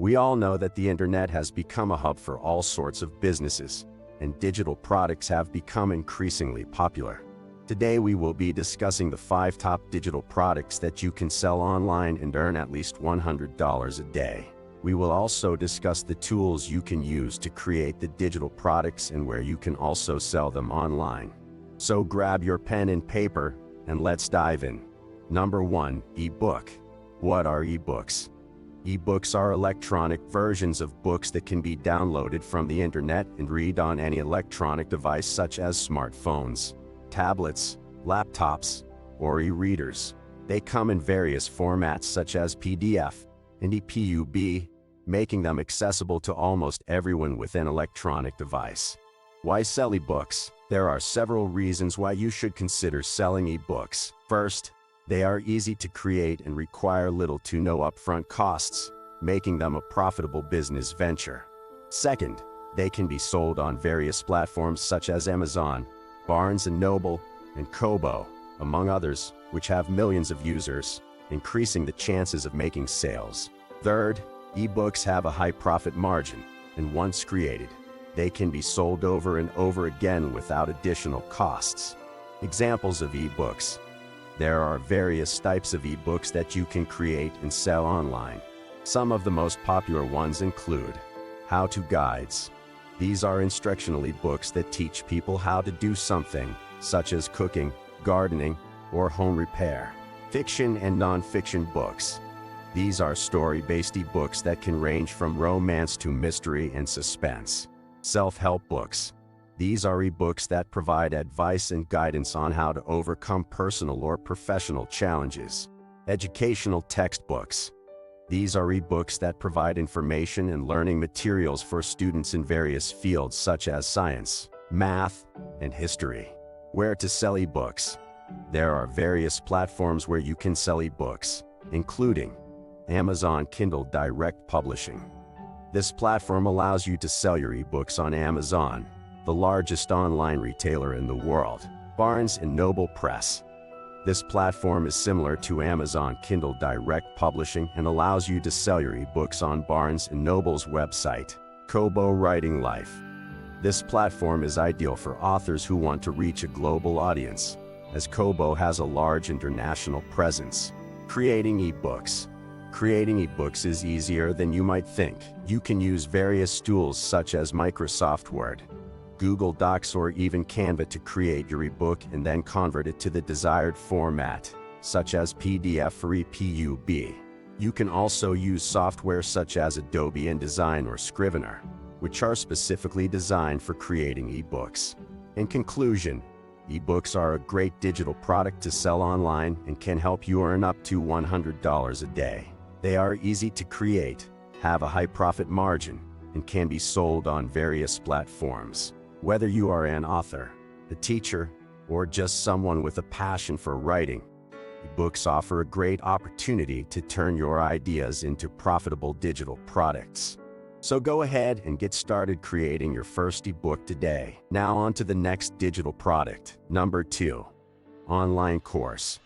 We all know that the internet has become a hub for all sorts of businesses, and digital products have become increasingly popular. Today we will be discussing the 5 top digital products that you can sell online and earn at least $100 a day. We will also discuss the tools you can use to create the digital products and where you can also sell them online. So grab your pen and paper, and let's dive in. Number 1. Ebook. What are ebooks? Ebooks are electronic versions of books that can be downloaded from the internet and read on any electronic device such as smartphones, tablets, laptops, or e-readers. They come in various formats such as PDF and EPUB, making them accessible to almost everyone with an electronic device. Why sell ebooks? There are several reasons why you should consider selling ebooks. First, they are easy to create and require little to no upfront costs, making them a profitable business venture. Second, they can be sold on various platforms such as Amazon, Barnes & Noble, and Kobo, among others, which have millions of users, increasing the chances of making sales. Third, ebooks have a high profit margin, and once created, they can be sold over and over again without additional costs. Examples of ebooks. There are various types of ebooks that you can create and sell online. Some of the most popular ones include how-to guides. These are instructional ebooks that teach people how to do something, such as cooking, gardening, or home repair. Fiction and non-fiction books. These are story-based ebooks that can range from romance to mystery and suspense. Self-help books. These are ebooks that provide advice and guidance on how to overcome personal or professional challenges. Educational textbooks. These are ebooks that provide information and learning materials for students in various fields such as science, math, and history. Where to sell ebooks? There are various platforms where you can sell ebooks, including Amazon Kindle Direct Publishing. This platform allows you to sell your ebooks on Amazon, the largest online retailer in the world. Barnes & Noble Press. This platform is similar to Amazon Kindle Direct Publishing and allows you to sell your ebooks on Barnes & Noble's website. Kobo Writing Life. This platform is ideal for authors who want to reach a global audience, as Kobo has a large international presence. Creating ebooks. Creating ebooks is easier than you might think. You can use various tools such as Microsoft Word, Google Docs, or even Canva to create your ebook and then convert it to the desired format, such as PDF or EPUB. You can also use software such as Adobe InDesign or Scrivener, which are specifically designed for creating ebooks. In conclusion, ebooks are a great digital product to sell online and can help you earn up to $100 a day. They are easy to create, have a high profit margin, and can be sold on various platforms. Whether you are an author, a teacher, or just someone with a passion for writing, ebooks offer a great opportunity to turn your ideas into profitable digital products. So go ahead and get started creating your first ebook today. Now on to the next digital product. Number 2. Online course.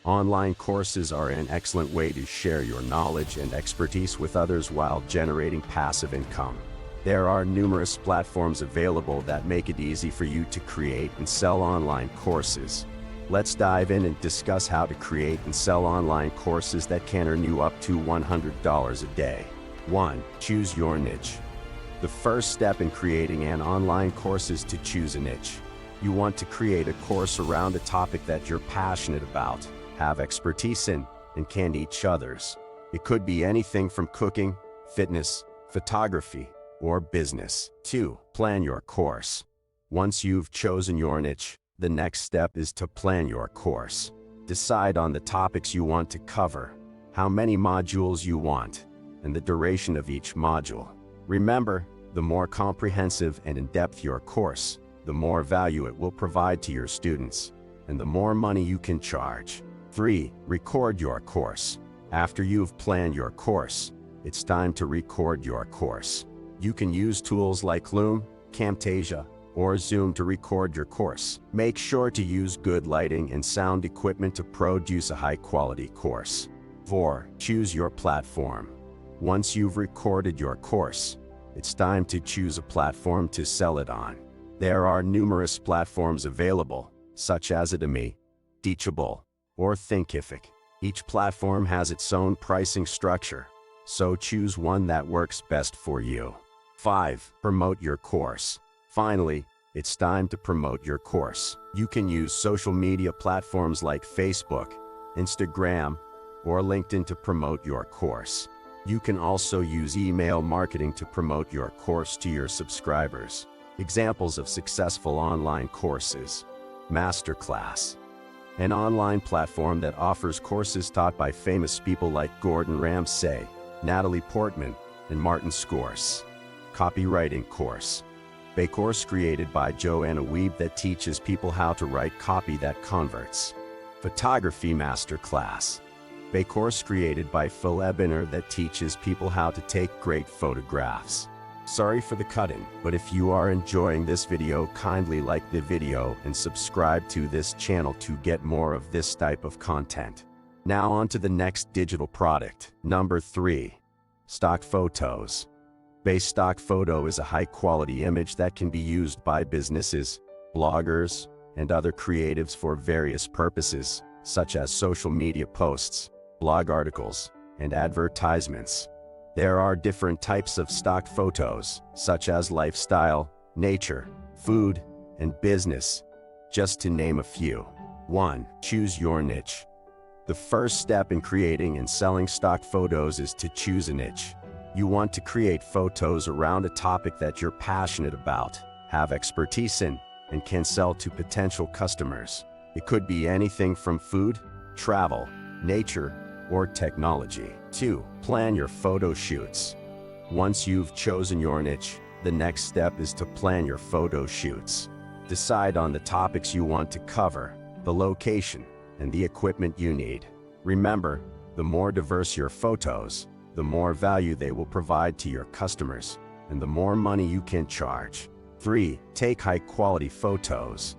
Online courses are an excellent way to share your knowledge and expertise with others while generating passive income. There are numerous platforms available that make it easy for you to create and sell online courses. Let's dive in and discuss how to create and sell online courses that can earn you up to $100 a day. 1. Choose your niche. The first step in creating an online course is to choose a niche. You want to create a course around a topic that you're passionate about, have expertise in, and can teach others. It could be anything from cooking, fitness, photography, or business. 2. Plan your course. Once you've chosen your niche, the next step is to plan your course. Decide on the topics you want to cover, how many modules you want, and the duration of each module. Remember, the more comprehensive and in-depth your course, the more value it will provide to your students, and the more money you can charge. 3. Record your course. After you've planned your course, it's time to record your course. You can use tools like Loom, Camtasia, or Zoom to record your course. Make sure to use good lighting and sound equipment to produce a high-quality course. 4. Choose your platform. Once you've recorded your course, it's time to choose a platform to sell it on. There are numerous platforms available, such as Udemy, Teachable, or Thinkific. Each platform has its own pricing structure, so choose one that works best for you. 5. Promote your course. Finally, it's time to promote your course. You can use social media platforms like Facebook, Instagram, or LinkedIn to promote your course. You can also use email marketing to promote your course to your subscribers. Examples of successful online courses. Masterclass, an online platform that offers courses taught by famous people like Gordon Ramsay, Natalie Portman, and Martin Scorsese. Copywriting course, a course created by Joanna Weeb that teaches people how to write copy that converts. Photography masterclass, a course created by Phil Ebiner that teaches people how to take great photographs. Sorry for the cut-in, but if you are enjoying this video, kindly like the video and subscribe to this channel to get more of this type of content. Now on to the next digital product. Number 3. Stock photos. A stock photo is a high-quality image that can be used by businesses, bloggers, and other creatives for various purposes, such as social media posts, blog articles, and advertisements. There are different types of stock photos, such as lifestyle, nature, food, and business, just to name a few. 1. Choose your niche. The first step in creating and selling stock photos is to choose a niche. You want to create photos around a topic that you're passionate about, have expertise in, and can sell to potential customers. It could be anything from food, travel, nature, or technology. 2. Plan your photo shoots. Once you've chosen your niche, the next step is to plan your photo shoots. Decide on the topics you want to cover, the location, and the equipment you need. Remember, the more diverse your photos, the more value they will provide to your customers, and the more money you can charge. 3. Take high-quality photos.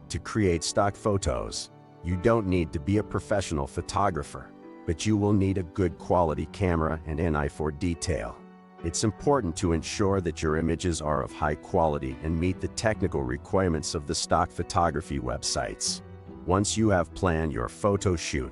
To create stock photos, you don't need to be a professional photographer, but you will need a good quality camera and an eye for detail. It's important to ensure that your images are of high quality and meet the technical requirements of the stock photography websites. Once you have planned your photo shoot,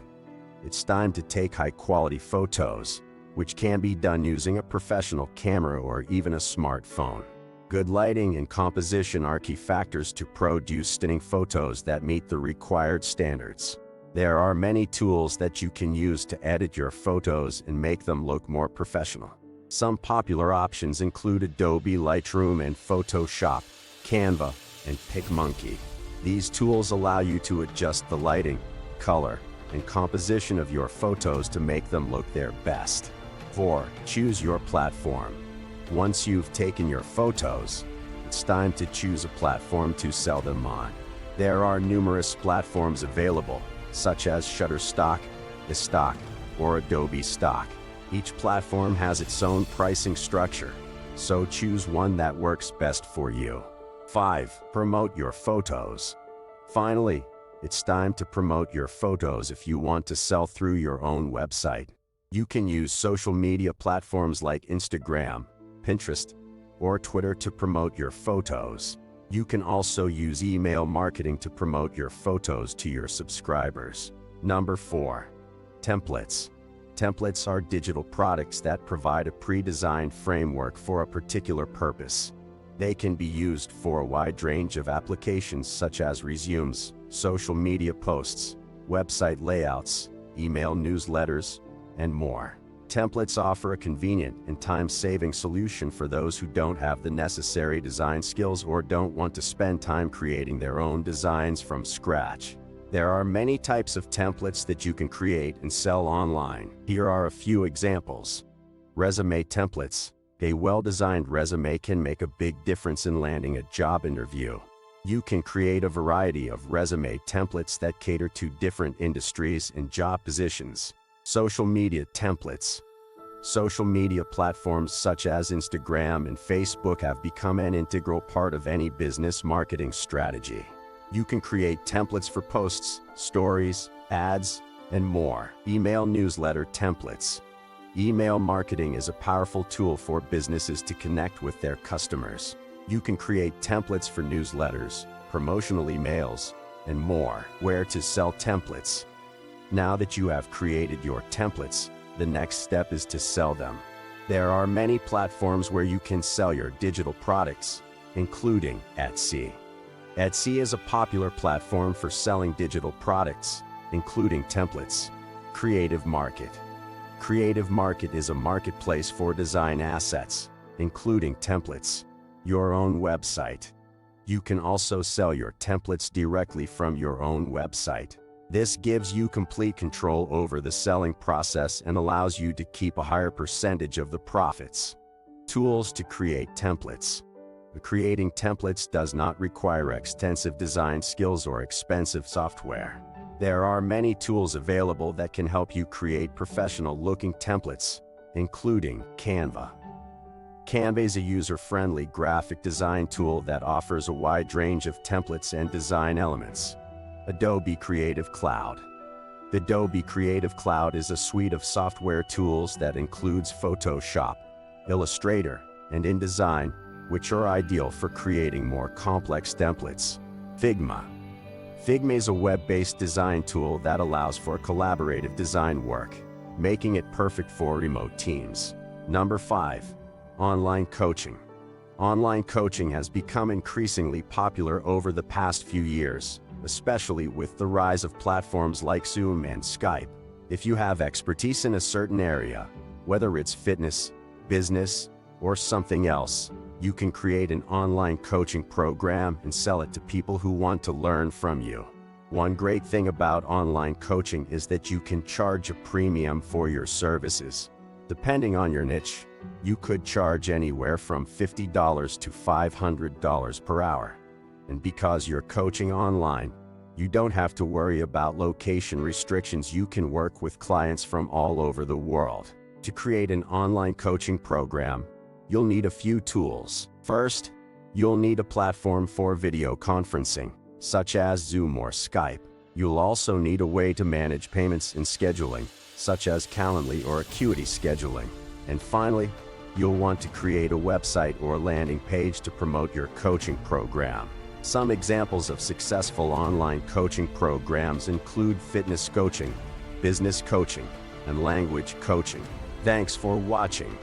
it's time to take high-quality photos, which can be done using a professional camera or even a smartphone. Good lighting and composition are key factors to produce stunning photos that meet the required standards. There are many tools that you can use to edit your photos and make them look more professional. Some popular options include Adobe Lightroom and Photoshop, Canva, and PicMonkey. These tools allow you to adjust the lighting, color, and composition of your photos to make them look their best. 4. Choose your platform. Once you've taken your photos, it's time to choose a platform to sell them on. There are numerous platforms available, such as Shutterstock, iStock, or Adobe Stock. Each platform has its own pricing structure, so choose one that works best for you. 5. Promote your photos. Finally, it's time to promote your photos if you want to sell through your own website. You can use social media platforms like Instagram, Pinterest, or Twitter to promote your photos. You can also use email marketing to promote your photos to your subscribers. Number 4. Templates. Templates are digital products that provide a pre-designed framework for a particular purpose. They can be used for a wide range of applications such as resumes, social media posts, website layouts, email newsletters, and more. Templates offer a convenient and time-saving solution for those who don't have the necessary design skills or don't want to spend time creating their own designs from scratch. There are many types of templates that you can create and sell online. Here are a few examples. Resume templates. A well-designed resume can make a big difference in landing a job interview. You can create a variety of resume templates that cater to different industries and job positions. Social media templates. Social media platforms such as Instagram and Facebook have become an integral part of any business marketing strategy. You can create templates for posts, stories, ads, and more. Email newsletter templates. Email marketing is a powerful tool for businesses to connect with their customers. You can create templates for newsletters, promotional emails, and more. Where to sell templates? Now that you have created your templates, the next step is to sell them. There are many platforms where you can sell your digital products, including Etsy. Etsy is a popular platform for selling digital products, including templates. Creative Market. Creative Market is a marketplace for design assets, including templates. Your own website. You can also sell your templates directly from your own website. This gives you complete control over the selling process and allows you to keep a higher percentage of the profits. Tools to create templates. Creating templates does not require extensive design skills or expensive software. There are many tools available that can help you create professional-looking templates, including Canva. Canva is a user-friendly graphic design tool that offers a wide range of templates and design elements. Adobe Creative Cloud. The Adobe Creative Cloud is a suite of software tools that includes Photoshop, Illustrator, and InDesign, which are ideal for creating more complex templates. Figma. Figma is a web-based design tool that allows for collaborative design work, making it perfect for remote teams. Number 5. Online coaching. Online coaching has become increasingly popular over the past few years, especially with the rise of platforms like Zoom and Skype. If you have expertise in a certain area, whether it's fitness, business, or something else, you can create an online coaching program and sell it to people who want to learn from you. One great thing about online coaching is that you can charge a premium for your services. Depending on your niche, you could charge anywhere from $50 to $500 per hour. And because you're coaching online, you don't have to worry about location restrictions. You can work with clients from all over the world. To create an online coaching program, you'll need a few tools. First, you'll need a platform for video conferencing, such as Zoom or Skype. You'll also need a way to manage payments and scheduling, such as Calendly or Acuity scheduling. And finally, you'll want to create a website or landing page to promote your coaching program. Some examples of successful online coaching programs include fitness coaching, business coaching, and language coaching. Thanks for watching.